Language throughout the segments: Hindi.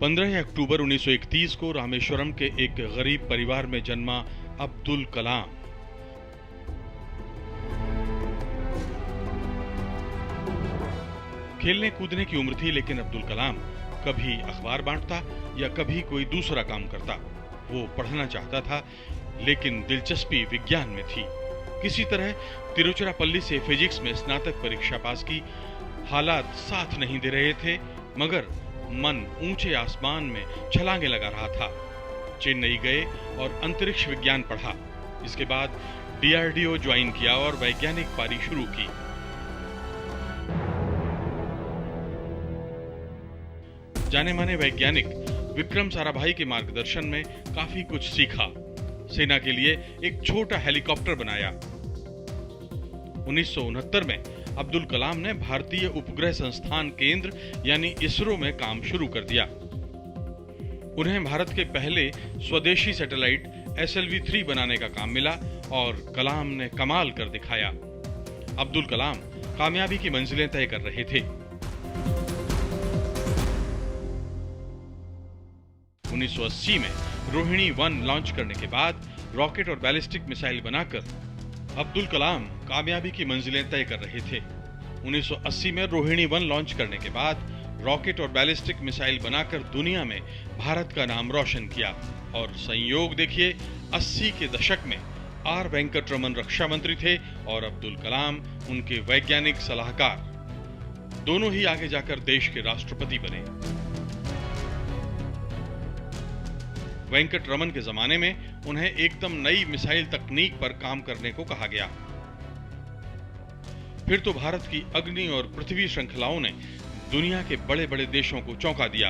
15 अक्टूबर 1931 को रामेश्वरम के एक गरीब परिवार में जन्मा अब्दुल कलाम। खेलने कूदने की उम्र थी, लेकिन अब्दुल कलाम कभी अखबार बांटता या कभी कोई दूसरा काम करता। वो पढ़ना चाहता था, लेकिन दिलचस्पी विज्ञान में थी। किसी तरह तिरुचिरापल्ली से फिजिक्स में स्नातक परीक्षा पास की। हालात साथ नहीं दे रहे थे, मगर मन ऊंचे आसमान में छलांगे लगा रहा था। चेन्नई गए और अंतरिक्ष विज्ञान पढ़ा। इसके बाद DRDO ज्वाइन किया और वैज्ञानिक पारी शुरू की। जाने माने वैज्ञानिक विक्रम साराभाई के मार्गदर्शन में काफी कुछ सीखा। सेना के लिए एक छोटा हेलीकॉप्टर बनाया। 1969 में अब्दुल कलाम ने भारतीय उपग्रह संस्थान केंद्र यानी इसरो में काम शुरू कर दिया। उन्हें भारत के पहले स्वदेशी सैटेलाइट SLV-3 बनाने का काम मिला और कलाम ने कमाल कर दिखाया। अब्दुल कलाम कामयाबी की मंजिलें तय कर रहे थे। 1980 में रोहिणी 1 लॉन्च करने के बाद रॉकेट और बैलिस्टिक मिसाइल बनाकर अब्दुल कलाम कामयाबी की मंजिलें तय कर रहे थे। 1980 में रोहिणी 1 लॉन्च करने के बाद रॉकेट और बैलिस्टिक मिसाइल बनाकर दुनिया में भारत का नाम रोशन किया। और संयोग देखिए, 80 के दशक में R वेंकटरमन रक्षा मंत्री थे और अब्दुल कलाम उनके वैज्ञानिक सलाहकार। दोनों ही आगे जाकर देश के राष्ट्रपति बने। वेंकटरमन के जमाने में उन्हें एकदम नई मिसाइल तकनीक पर काम करने को कहा गया। फिर तो भारत की अग्नि और पृथ्वी श्रृंखलाओं ने दुनिया के बड़े बड़े देशों को चौंका दिया।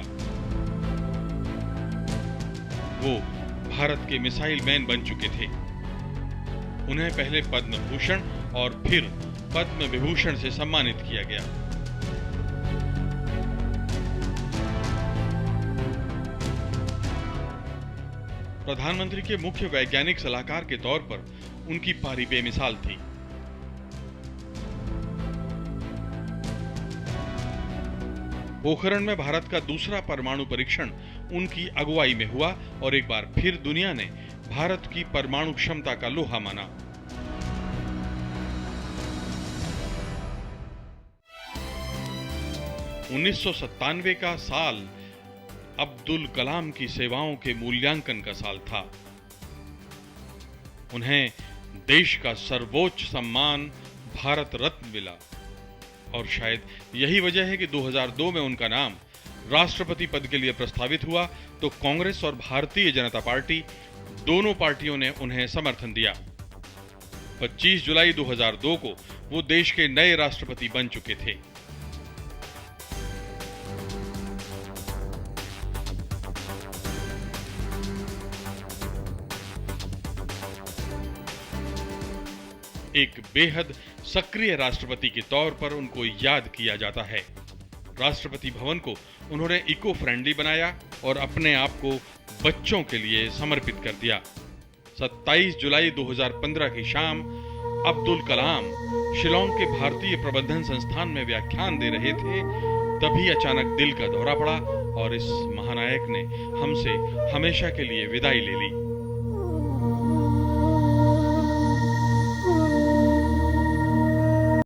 वो भारत के मिसाइल मैन बन चुके थे। उन्हें पहले पद्म भूषण और फिर पद्म विभूषण से सम्मानित किया गया। प्रधानमंत्री के मुख्य वैज्ञानिक सलाहकार के तौर पर उनकी पारी बेमिसाल थी। पोखरण में भारत का दूसरा परमाणु परीक्षण उनकी अगुवाई में हुआ और एक बार फिर दुनिया ने भारत की परमाणु क्षमता का लोहा माना। $1997 का साल अब्दुल कलाम की सेवाओं के मूल्यांकन का साल था। उन्हें देश का सर्वोच्च सम्मान भारत रत्न मिला और शायद यही वजह है कि 2002 में उनका नाम राष्ट्रपति पद के लिए प्रस्तावित हुआ तो कांग्रेस और भारतीय जनता पार्टी दोनों पार्टियों ने उन्हें समर्थन दिया। 25 जुलाई 2002 को वो देश के नए राष्ट्रपति बन चुके थे। एक बेहद सक्रिय राष्ट्रपति के तौर पर उनको याद किया जाता है। राष्ट्रपति भवन को उन्होंने इको फ्रेंडली बनाया और अपने आप को बच्चों के लिए समर्पित कर दिया। 27 जुलाई 2015 की शाम अब्दुल कलाम शिलोंग के भारतीय प्रबंधन संस्थान में व्याख्यान दे रहे थे, तभी अचानक दिल का दौरा पड़ा और इस महानायक ने हमसे हमेशा के लिए विदाई ले ली।